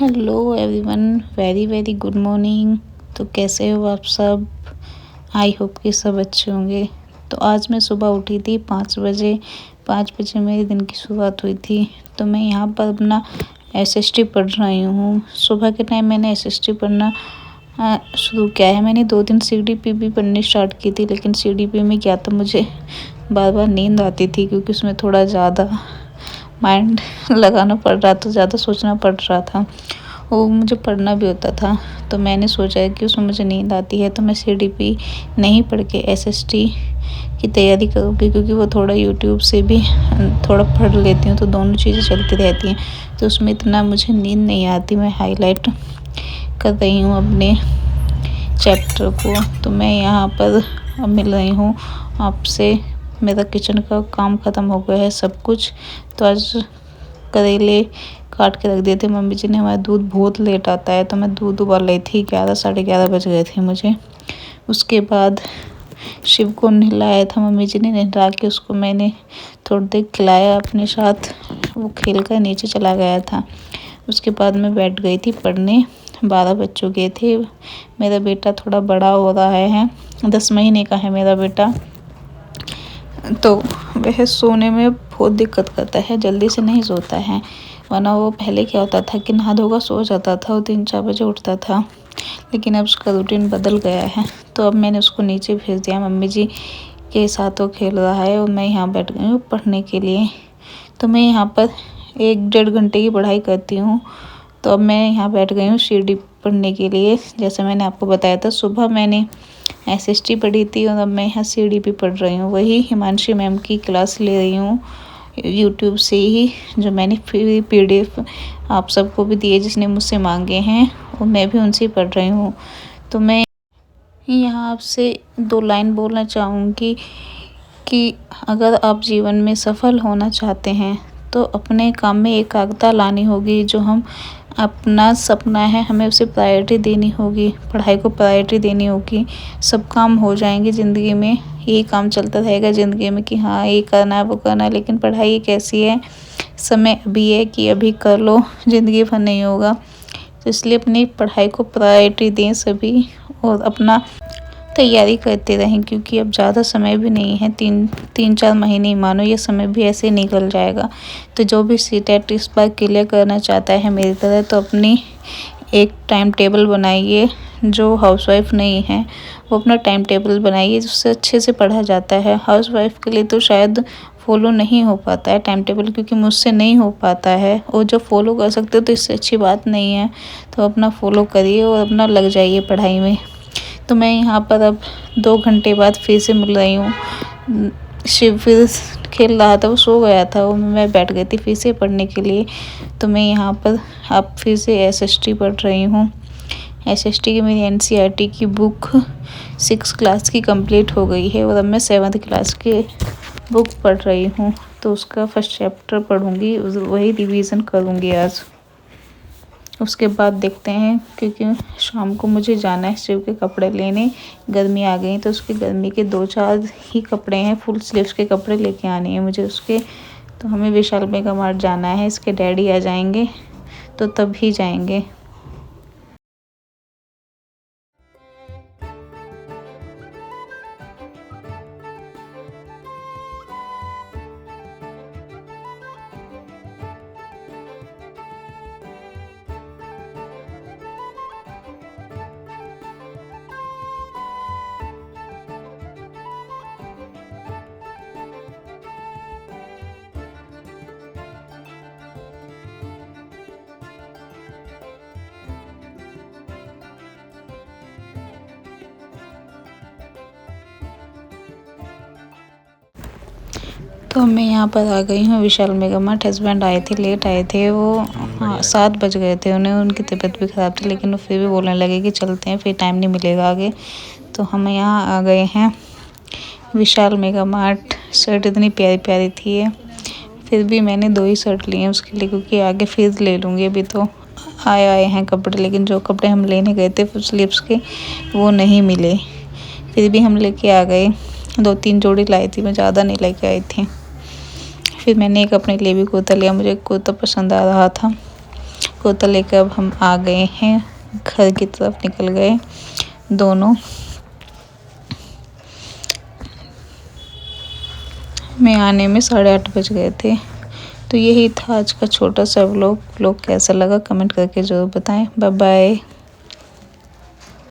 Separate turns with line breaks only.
Hello everyone, very very good morning. तो कैसे हो आप सब? आई होप कि सब अच्छे होंगे। तो आज मैं सुबह उठी थी 5 बजे। 5 बजे मेरे दिन की शुरुआत हुई थी। तो मैं यहाँ पर अपना एसएसटी पढ़ रही हूँ। सुबह के टाइम मैंने एसएसटी पढ़ना शुरू किया है। मैंने 2 दिन सीडीपी भी पढ़नी स्टार्ट की थी, लेकिन सीडीपी में क्या था, मुझे बार बार नींद आती थी क्योंकि उसमें थोड़ा ज़्यादा माइंड लगाना पड़ रहा था, ज़्यादा सोचना पड़ रहा था। वो मुझे पढ़ना भी होता था। तो मैंने सोचा कि उसमें मुझे नींद आती है तो मैं सीडीपी नहीं पढ़ के एसएसटी की तैयारी करूँगी, क्योंकि वो थोड़ा यूट्यूब से भी थोड़ा पढ़ लेती हूँ, तो दोनों चीज़ें चलती रहती हैं। तो उसमें इतना मुझे नींद नहीं आती। मैं हाईलाइट कर रही हूँ अपने चैप्टर को। तो मैं यहाँ पर अब मिल रही हूँ आपसे। मेरा किचन का काम ख़त्म हो गया है सब कुछ। तो आज करेले काट के रख दिए थे मम्मी जी ने। हमारा दूध बहुत लेट आता है, तो मैं दूध उबाल रही थी। 11 साढ़े 11 बज गए थे मुझे। उसके बाद शिव को नहलाया था मम्मी जी ने। नहला के उसको मैंने थोड़ी देर खिलाया अपने साथ। वो खेल कर नीचे चला गया था। उसके बाद मैं बैठ गई थी पढ़ने। 12 बज चुके थे। मेरा बेटा थोड़ा बड़ा हो रहा है, 10 महीने का है मेरा बेटा। तो वह सोने में बहुत दिक्कत करता है, जल्दी से नहीं सोता है। वरना वो पहले क्या होता था कि नहा धोकर सो जाता था, वो 3-4 बजे उठता था। लेकिन अब उसका रूटीन बदल गया है। तो अब मैंने उसको नीचे भेज दिया। मम्मी जी के साथ वो खेल रहा है और मैं यहाँ बैठ गई हूँ पढ़ने के लिए। तो मैं यहाँ पर 1-1.5 घंटे की पढ़ाई करती हूँ। तो अब मैं यहाँ बैठ गई हूँ सीडी पढ़ने के लिए। जैसे मैंने आपको बताया था, सुबह मैंने एसएसटी पढ़ी थी और अब मैं यहाँ सीडीपी पढ़ रही हूँ। वही हिमांशी मैम की क्लास ले रही हूँ यूट्यूब से ही, जो मैंने पीडीएफ आप सबको भी दिए जिसने मुझसे मांगे हैं, और मैं भी उनसे पढ़ रही हूँ। तो मैं यहाँ आपसे 2 लाइन बोलना चाहूँगी कि अगर आप जीवन में सफल होना चाहते हैं तो अपने काम में एकाग्रता लानी होगी। जो हम अपना सपना है, हमें उसे प्रायोरिटी देनी होगी, पढ़ाई को प्रायोरिटी देनी होगी। सब काम हो जाएंगे ज़िंदगी में, यही काम चलता रहेगा ज़िंदगी में कि हाँ ये करना है वो करना है। लेकिन पढ़ाई एक ऐसी है, समय अभी है कि अभी कर लो, ज़िंदगी भर नहीं होगा। तो इसलिए अपनी पढ़ाई को प्रायोरिटी दें सभी, और अपना तैयारी करते रहें, क्योंकि अब ज़्यादा समय भी नहीं है। 3-4 महीने ही मानो, ये समय भी ऐसे निकल जाएगा। तो जो भी सीटेट इस बार क्लियर करना चाहता है मेरी तरह, तो अपनी एक टाइम टेबल बनाइए। जो हाउसवाइफ नहीं है वो अपना टाइम टेबल बनाइए, जिससे अच्छे से पढ़ा जाता है। हाउसवाइफ के लिए तो शायद फॉलो नहीं हो पाता है टाइम टेबल, क्योंकि मुझसे नहीं हो पाता है। और जो फॉलो कर सकते हो तो इससे अच्छी बात नहीं है। तो अपना फॉलो करिए और अपना लग जाइए पढ़ाई में। तो मैं यहाँ पर अब 2 घंटे बाद फिर से मिल रही हूँ। शिव फिर खेल रहा था, वो सो गया था, वो मैं बैठ गई थी फिर से पढ़ने के लिए। तो मैं यहाँ पर अब फिर से एसएसटी पढ़ रही हूँ। एसएसटी की मेरी एनसीईआरटी की बुक 6 क्लास की कंप्लीट हो गई है, और अब मैं 7th क्लास की बुक पढ़ रही हूँ। तो उसका फर्स्ट चैप्टर पढ़ूँगी, वही रिवीजन करूँगी आज। उसके बाद देखते हैं, क्योंकि शाम को मुझे जाना है शिव के कपड़े लेने। गर्मी आ गई तो उसके गर्मी के 2-4 ही कपड़े हैं, फुल स्लीव्स के कपड़े लेके आने हैं मुझे उसके। तो हमें विशाल मेगा मार्ट जाना है। इसके डैडी आ जाएंगे तो तब ही जाएंगे। तो मैं यहाँ पर आ गई हूँ विशाल मेगा मार्ट। हस्बैंड आए थे, लेट आए थे वो। 7 बज गए थे उन्हें। उनकी तबीयत भी ख़राब थी, लेकिन वो फिर भी बोलने लगे कि चलते हैं, फिर टाइम नहीं मिलेगा आगे। तो हम यहाँ आ गए हैं विशाल मेगा मार्ट। शर्ट इतनी प्यारी प्यारी थी है, फिर भी मैंने 2 ही शर्ट लिए हैं उसके लिए, क्योंकि आगे फिर ले लूँगी। अभी तो आए हैं कपड़े, लेकिन जो कपड़े हम लेने गए थे फुल स्लीव्स के, वो नहीं मिले। फिर भी हम लेके आ गए। 2-3 जोड़ी लाई थी मैं, ज़्यादा नहीं लेके आई थी। फिर मैंने एक अपने लिए भी कुर्ता लिया। मुझे कुर्ता पसंद आ रहा था, कुर्ता लेकर अब हम आ गए हैं, घर की तरफ निकल गए दोनों। मैं आने में 8:30 बज गए थे। तो यही था आज का छोटा सा व्लॉग। कैसा लगा कमेंट करके ज़रूर बताएं। Bye bye.